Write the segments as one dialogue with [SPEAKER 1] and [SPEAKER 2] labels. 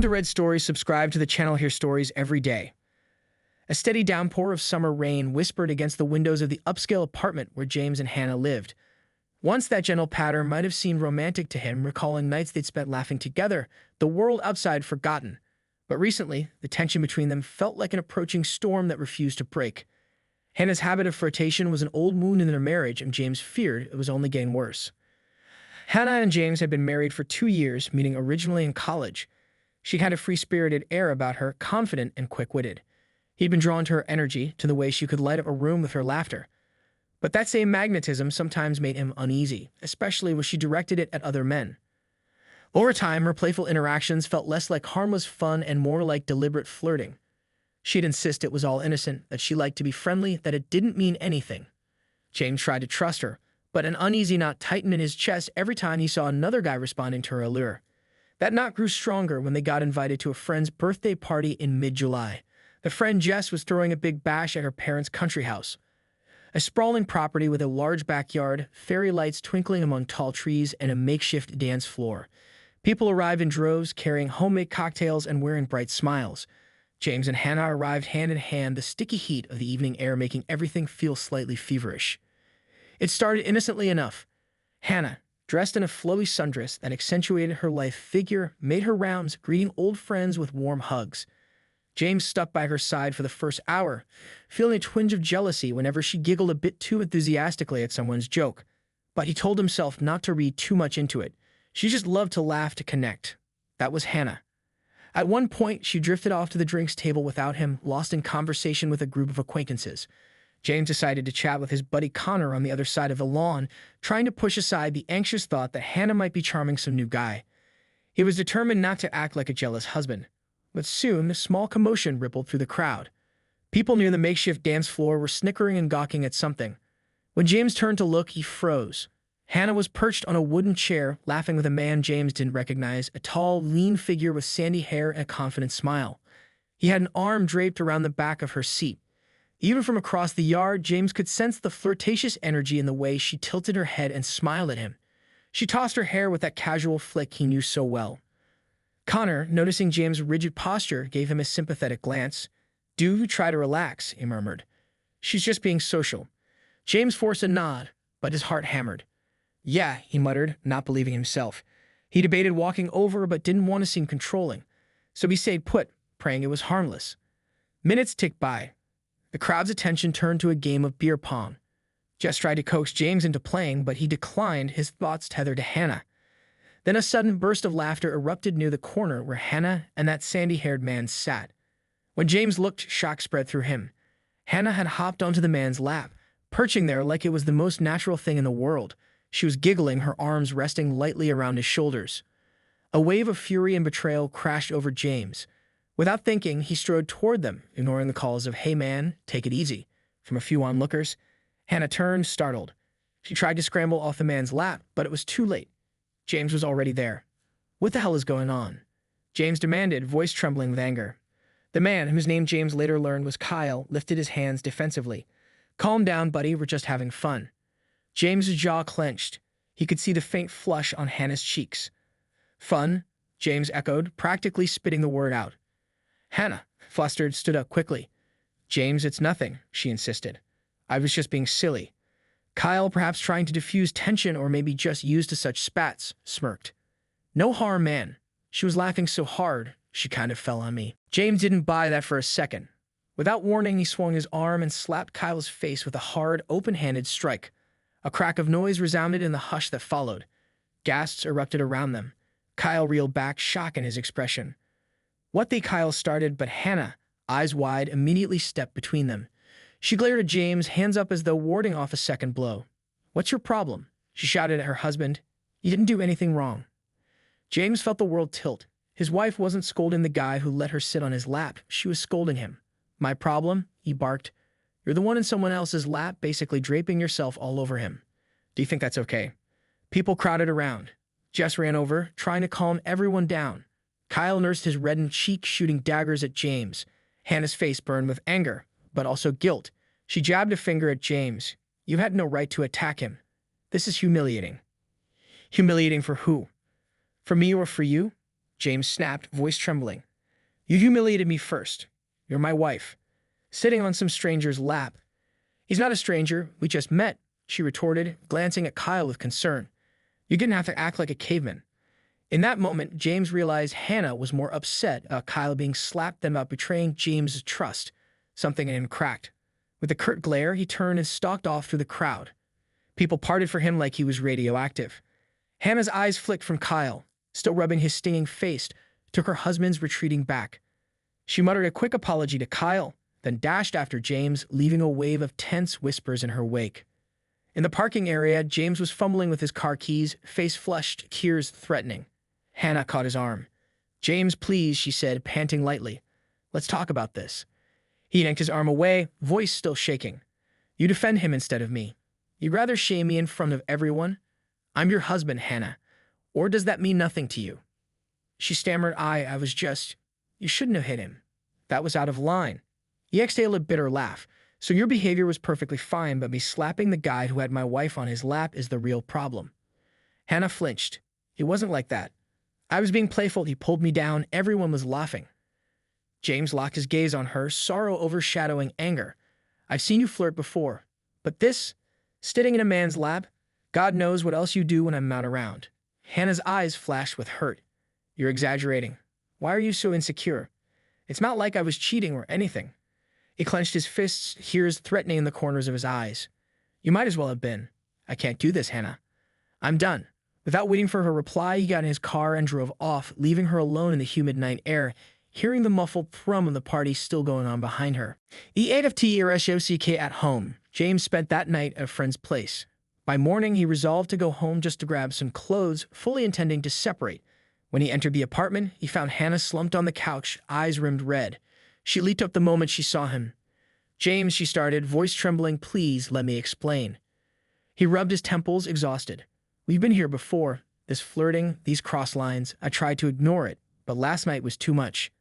[SPEAKER 1] to Red Stories. Subscribe to the channel, hear stories every day. A steady downpour of summer rain whispered against the windows of the upscale apartment where James and Hannah lived. Once that gentle patter might have seemed romantic to him, recalling nights they'd spent laughing together, the world outside forgotten. But recently, the tension between them felt like an approaching storm that refused to break. Hannah's habit of flirtation was an old wound in their marriage, and James feared it was only getting worse. Hannah and James had been married for 2 years, meeting originally in college. She had a free-spirited air about her, confident and quick-witted. He'd been drawn to her energy, to the way she could light up a room with her laughter. But that same magnetism sometimes made him uneasy, especially when she directed it at other men. Over time, her playful interactions felt less like harmless fun and more like deliberate flirting. She'd insist it was all innocent, that she liked to be friendly, that it didn't mean anything. James tried to trust her, but an uneasy knot tightened in his chest every time he saw another guy responding to her allure. That knot grew stronger when they got invited to a friend's birthday party in mid-July. The friend Jess was throwing a big bash at her parents' country house. A sprawling property with a large backyard, fairy lights twinkling among tall trees, and a makeshift dance floor. People arrived in droves, carrying homemade cocktails and wearing bright smiles. James and Hannah arrived hand in hand, the sticky heat of the evening air making everything feel slightly feverish. It started innocently enough. Hannah, dressed in a flowy sundress that accentuated her lithe figure, made her rounds, greeting old friends with warm hugs. James stuck by her side for the first hour, feeling a twinge of jealousy whenever she giggled a bit too enthusiastically at someone's joke. But he told himself not to read too much into it. She just loved to laugh, to connect. That was Hannah. At one point, she drifted off to the drinks table without him, lost in conversation with a group of acquaintances. James decided to chat with his buddy Connor on the other side of the lawn, trying to push aside the anxious thought that Hannah might be charming some new guy. He was determined not to act like a jealous husband. But soon, a small commotion rippled through the crowd. People near the makeshift dance floor were snickering and gawking at something. When James turned to look, he froze. Hannah was perched on a wooden chair, laughing with a man James didn't recognize, a tall, lean figure with sandy hair and a confident smile. He had an arm draped around the back of her seat. Even from across the yard, James could sense the flirtatious energy in the way she tilted her head and smiled at him. She tossed her hair with that casual flick he knew so well. Connor, noticing James' rigid posture, gave him a sympathetic glance. "Do try to relax," he murmured. "She's just being social." James forced a nod, but his heart hammered. "Yeah," he muttered, not believing himself. He debated walking over, but didn't want to seem controlling. So he stayed put, praying it was harmless. Minutes ticked by. The crowd's attention turned to a game of beer pong. Jess tried to coax James into playing, but he declined, his thoughts tethered to Hannah. Then a sudden burst of laughter erupted near the corner where Hannah and that sandy-haired man sat. When James looked, shock spread through him. Hannah had hopped onto the man's lap, perching there like it was the most natural thing in the world. She was giggling, her arms resting lightly around his shoulders. A wave of fury and betrayal crashed over James. Without thinking, he strode toward them, ignoring the calls of, "Hey man, take it easy," from a few onlookers. Hannah turned, startled. She tried to scramble off the man's lap, but it was too late. James was already there. "What the hell is going on?" James demanded, voice trembling with anger. The man, whose name James later learned was Kyle, lifted his hands defensively. "Calm down, buddy, we're just having fun." James's jaw clenched. He could see the faint flush on Hannah's cheeks. "Fun?" James echoed, practically spitting the word out. Hannah, flustered, stood up quickly. "James, it's nothing," she insisted. "I was just being silly." Kyle, perhaps trying to diffuse tension or maybe just used to such spats, smirked. "No harm, man. She was laughing so hard, she kind of fell on me." James didn't buy that for a second. Without warning, he swung his arm and slapped Kyle's face with a hard, open-handed strike. A crack of noise resounded in the hush that followed. Gasps erupted around them. Kyle reeled back, shock in his expression. What they Kyle started, but Hannah, eyes wide, immediately stepped between them. She glared at James, hands up as though warding off a second blow. "What's your problem?" she shouted at her husband. "You didn't do anything wrong." James felt the world tilt. His wife wasn't scolding the guy who let her sit on his lap. She was scolding him. "My problem?" he barked. "You're the one in someone else's lap, basically draping yourself all over him. Do you think that's okay?" People crowded around. Jess ran over, trying to calm everyone down. Kyle nursed his reddened cheek, shooting daggers at James. Hannah's face burned with anger, but also guilt. She jabbed a finger at James. "You had no right to attack him. This is humiliating." "Humiliating for who? For me or for you?" James snapped, voice trembling. You humiliated me first. You're my wife. Sitting on some stranger's lap. He's not a stranger. We just met, she retorted, glancing at Kyle with concern. You didn't have to act like a caveman. In that moment, James realized Hannah was more upset about Kyle being slapped than about betraying James's trust. Something in him cracked. With a curt glare, he turned and stalked off through the crowd. People parted for him like he was radioactive. Hannah's eyes flicked from Kyle, still rubbing his stinging face, took her husband's retreating back. She muttered a quick apology to Kyle, then dashed after James, leaving a wave of tense whispers in her wake. In the parking area, James was fumbling with his car keys, face flushed, tears threatening. Hannah caught his arm. James, please, she said, panting lightly. Let's talk about this. He yanked his arm away, voice still shaking. You defend him instead of me. You'd rather shame me in front of everyone? I'm your husband, Hannah. Or does that mean nothing to you? She stammered, I was just... You shouldn't have hit him. That was out of line. He exhaled a bitter laugh. So your behavior was perfectly fine, but me slapping the guy who had my wife on his lap is the real problem. Hannah flinched. It wasn't like that. I was being playful. He pulled me down. Everyone was laughing. James locked his gaze on her, sorrow overshadowing anger. I've seen you flirt before. But this, sitting in a man's lap, God knows what else you do when I'm not around. Hannah's eyes flashed with hurt. You're exaggerating. Why are you so insecure? It's not like I was cheating or anything. He clenched his fists, tears threatening in the corners of his eyes. You might as well have been. I can't do this, Hannah. I'm done. Without waiting for her reply, he got in his car and drove off, leaving her alone in the humid night air, hearing the muffled thrum of the party still going on behind her. EAFTERSOCK at home. James spent that night at a friend's place. By morning, he resolved to go home just to grab some clothes, fully intending to separate. When he entered the apartment, he found Hannah slumped on the couch, eyes rimmed red. She leaped up the moment she saw him. James, she started, voice trembling, please let me explain. He rubbed his temples, exhausted. We've been here before. This flirting, these cross lines. I tried to ignore it, but last night was too much.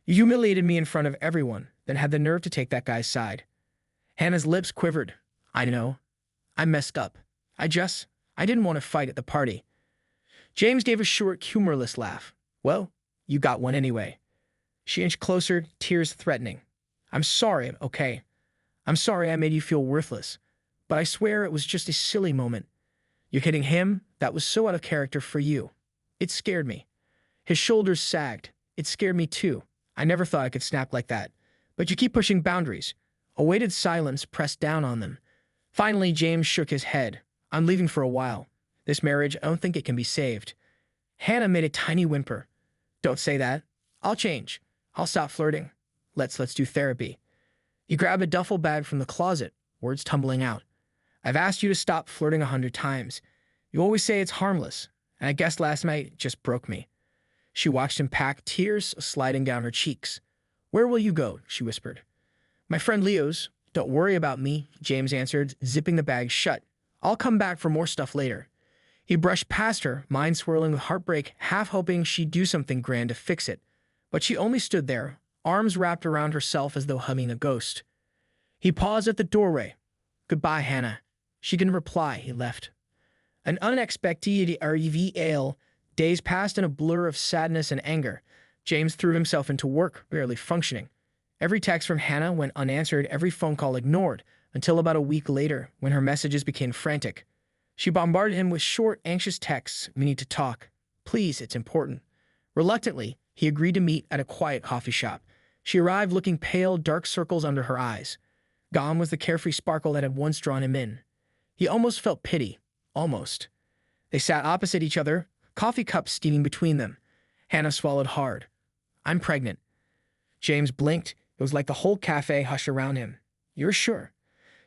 [SPEAKER 1] You humiliated me in front of everyone, then had the nerve to take that guy's side. Hannah's lips quivered. I know. I messed up. I didn't want to fight at the party. James gave a short, humorless laugh. Well, you got one anyway. She inched closer, tears threatening. I'm sorry, okay? I'm sorry I made you feel worthless. But I swear it was just a silly moment. You're hitting him? That was so out of character for you. It scared me. His shoulders sagged. It scared me too. I never thought I could snap like that. But you keep pushing boundaries. A weighted silence pressed down on them. Finally, James shook his head. I'm leaving for a while. This marriage, I don't think it can be saved. Hannah made a tiny whimper. Don't say that. I'll change. I'll stop flirting. Let's do therapy. He grabbed a duffel bag from the closet, words tumbling out. I've asked you to stop flirting 100 times. You always say it's harmless, and I guess last night it just broke me. She watched him pack, tears sliding down her cheeks. Where will you go? She whispered. My friend Leo's. Don't worry about me, James answered, zipping the bag shut. I'll come back for more stuff later. He brushed past her, mind swirling with heartbreak, half hoping she'd do something grand to fix it. But she only stood there, arms wrapped around herself as though hugging a ghost. He paused at the doorway. Goodbye, Hannah. She didn't reply. He left. An unexpected reveal. Days passed in a blur of sadness and anger. James threw himself into work, barely functioning. Every text from Hannah went unanswered, every phone call ignored, until about a week later, when her messages became frantic. She bombarded him with short, anxious texts. We need to talk. Please, it's important. Reluctantly, he agreed to meet at a quiet coffee shop. She arrived looking pale, dark circles under her eyes. Gone was the carefree sparkle that had once drawn him in. He almost felt pity. Almost. They sat opposite each other, coffee cups steaming between them. Hannah swallowed hard. I'm pregnant. James blinked. It was like the whole cafe hushed around him. You're sure?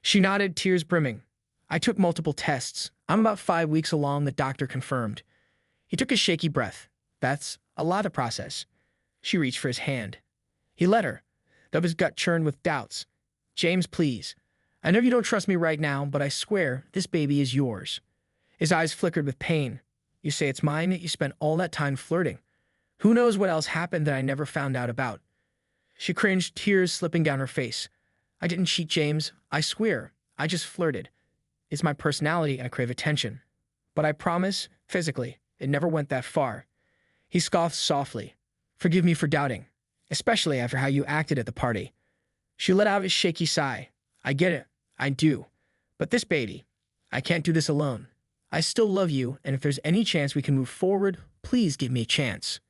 [SPEAKER 1] She nodded, tears brimming. I took multiple tests. I'm about 5 weeks along, the doctor confirmed. He took a shaky breath. That's a lot to process. She reached for his hand. He let her, though his gut churned with doubts. James, please. I know you don't trust me right now, but I swear this baby is yours. His eyes flickered with pain. You say it's mine, yet you spent all that time flirting. Who knows what else happened that I never found out about? She cringed, tears slipping down her face. I didn't cheat, James. I swear. I just flirted. It's my personality. I crave attention. But I promise, physically, it never went that far. He scoffed softly. Forgive me for doubting, especially after how you acted at the party. She let out a shaky sigh. I get it. I do. But this baby, I can't do this alone. I still love you, and if there's any chance we can move forward, please give me a chance.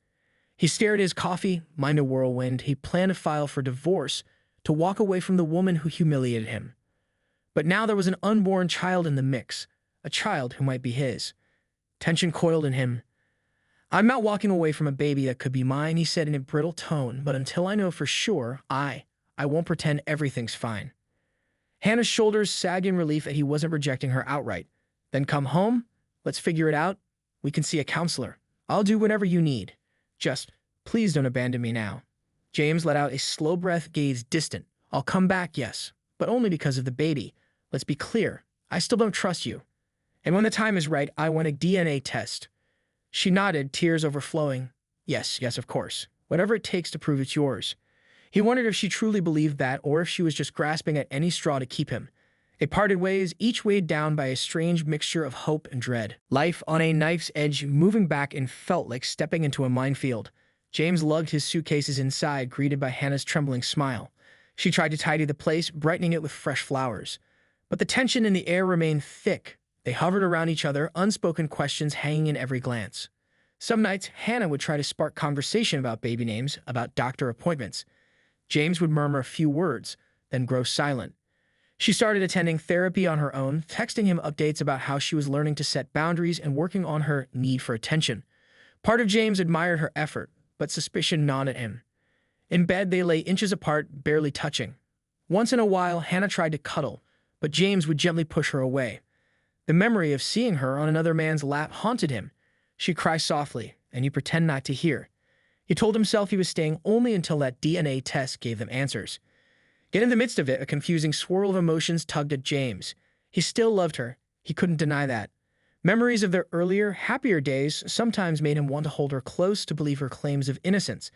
[SPEAKER 1] He stared at his coffee, mind a whirlwind. He planned to file for divorce, to walk away from the woman who humiliated him. But now there was an unborn child in the mix, a child who might be his. Tension coiled in him. I'm not walking away from a baby that could be mine, he said in a brittle tone, but until I know for sure, I won't pretend everything's fine. Hannah's shoulders sagged in relief that he wasn't rejecting her outright. Then come home, let's figure it out. We can see a counselor. I'll do whatever you need. Just, please don't abandon me now. James let out a slow breath, gaze distant. I'll come back, yes, but only because of the baby. Let's be clear, I still don't trust you. And when the time is right, I want a DNA test. She nodded, tears overflowing. Yes, of course. Whatever it takes to prove it's yours. He wondered if she truly believed that, or if she was just grasping at any straw to keep him. They parted ways, each weighed down by a strange mixture of hope and dread. Life on a knife's edge, moving back, and felt like stepping into a minefield. James lugged his suitcases inside, greeted by Hannah's trembling smile. She tried to tidy the place, brightening it with fresh flowers. But the tension in the air remained thick. They hovered around each other, unspoken questions hanging in every glance. Some nights, Hannah would try to spark conversation about baby names, about doctor appointments. James would murmur a few words, then grow silent. She started attending therapy on her own, texting him updates about how she was learning to set boundaries and working on her need for attention. Part of James admired her effort, but suspicion gnawed at him. In bed, they lay inches apart, barely touching. Once in a while, Hannah tried to cuddle, but James would gently push her away. The memory of seeing her on another man's lap haunted him. She'd cry softly, and he'd pretend not to hear. He told himself he was staying only until that DNA test gave them answers. Yet in the midst of it, a confusing swirl of emotions tugged at James. He still loved her. He couldn't deny that. Memories of their earlier, happier days sometimes made him want to hold her close to believe her claims of innocence.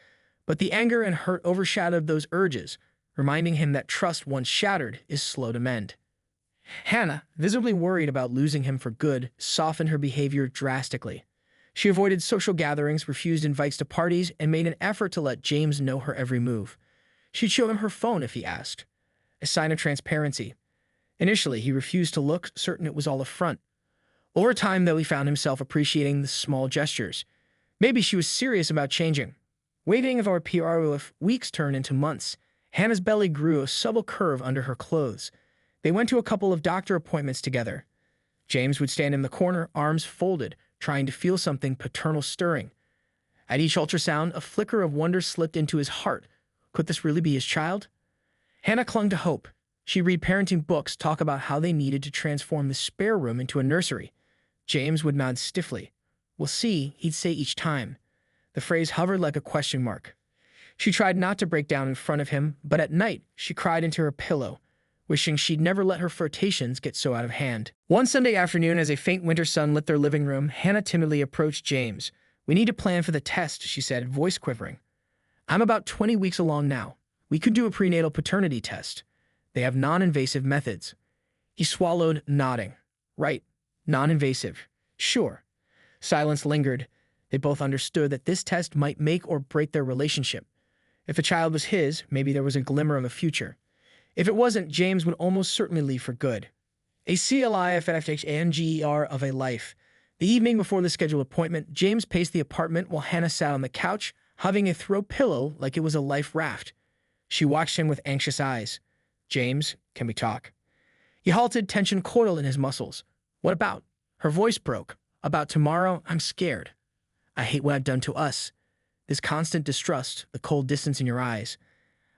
[SPEAKER 1] But the anger and hurt overshadowed those urges, reminding him that trust once shattered is slow to mend. Hannah, visibly worried about losing him for good, softened her behavior drastically. She avoided social gatherings, refused invites to parties, and made an effort to let James know her every move. She'd show him her phone if he asked, a sign of transparency. Initially, he refused to look, certain it was all a front. Over time, though, he found himself appreciating the small gestures. Maybe she was serious about changing. Waiting of our PR if weeks turned into months. Hannah's belly grew a subtle curve under her clothes. They went to a couple of doctor appointments together. James would stand in the corner, arms folded, trying to feel something paternal stirring. At each ultrasound, a flicker of wonder slipped into his heart. Could this really be his child? Hannah clung to hope. She'd read parenting books, talk about how they needed to transform the spare room into a nursery. James would nod stiffly. We'll see, he'd say each time. The phrase hovered like a question mark. She tried not to break down in front of him, but at night she cried into her pillow, wishing she'd never let her flirtations get so out of hand. One Sunday afternoon, as a faint winter sun lit their living room, Hannah timidly approached James. We need to plan for the test, she said, voice quivering. I'm about 20 weeks along now. We could do a prenatal paternity test. They have non-invasive methods. He swallowed, nodding. Right, non-invasive. Sure. Silence lingered. They both understood that this test might make or break their relationship. If a child was his, maybe there was a glimmer of a future. If it wasn't, James would almost certainly leave for good. A CLIFFHANGER of a life. The evening before the scheduled appointment, James paced the apartment while Hannah sat on the couch, hugging a throw pillow like it was a life raft. She watched him with anxious eyes. James, can we talk? He halted, tension coiled in his muscles. What about? Her voice broke. About tomorrow, I'm scared. I hate what I've done to us. This constant distrust, the cold distance in your eyes.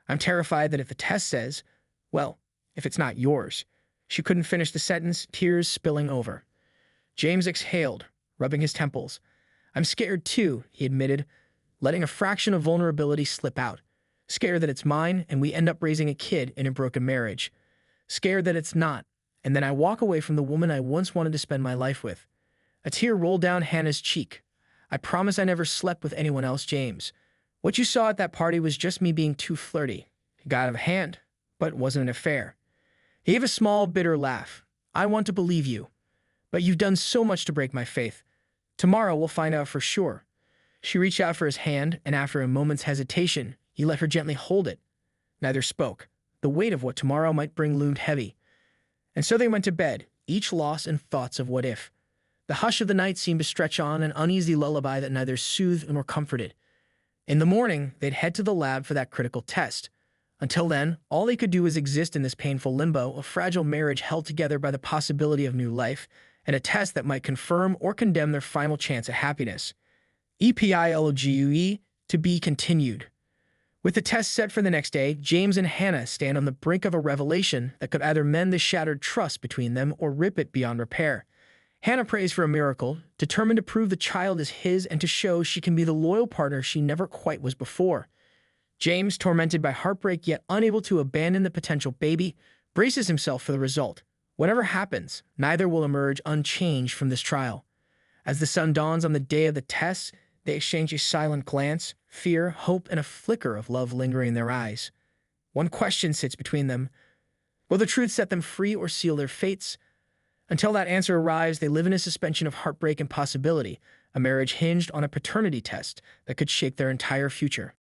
[SPEAKER 1] I'm terrified that if the test says, well, if it's not yours. She couldn't finish the sentence, tears spilling over. James exhaled, rubbing his temples. I'm scared too, he admitted, letting a fraction of vulnerability slip out. Scared that it's mine and we end up raising a kid in a broken marriage. Scared that it's not, and then I walk away from the woman I once wanted to spend my life with. A tear rolled down Hannah's cheek. I promise I never slept with anyone else, James. What you saw at that party was just me being too flirty. It got out of hand, but it wasn't an affair. He gave a small, bitter laugh. I want to believe you, but you've done so much to break my faith. Tomorrow we'll find out for sure. She reached out for his hand, and after a moment's hesitation, he let her gently hold it. Neither spoke. The weight of what tomorrow might bring loomed heavy. And so they went to bed, each lost in thoughts of what if. The hush of the night seemed to stretch on, an uneasy lullaby that neither soothed nor comforted. In the morning, they'd head to the lab for that critical test. Until then, all they could do was exist in this painful limbo, a fragile marriage held together by the possibility of new life, and a test that might confirm or condemn their final chance at happiness. EPILOGUE to be continued. With the test set for the next day, James and Hannah stand on the brink of a revelation that could either mend the shattered trust between them or rip it beyond repair. Hannah prays for a miracle, determined to prove the child is his and to show she can be the loyal partner she never quite was before. James, tormented by heartbreak yet unable to abandon the potential baby, braces himself for the result. Whatever happens, neither will emerge unchanged from this trial. As the sun dawns on the day of the test, they exchange a silent glance, fear, hope, and a flicker of love lingering in their eyes. One question sits between them. Will the truth set them free or seal their fates? Until that answer arrives, they live in a suspension of heartbreak and possibility, a marriage hinged on a paternity test that could shake their entire future.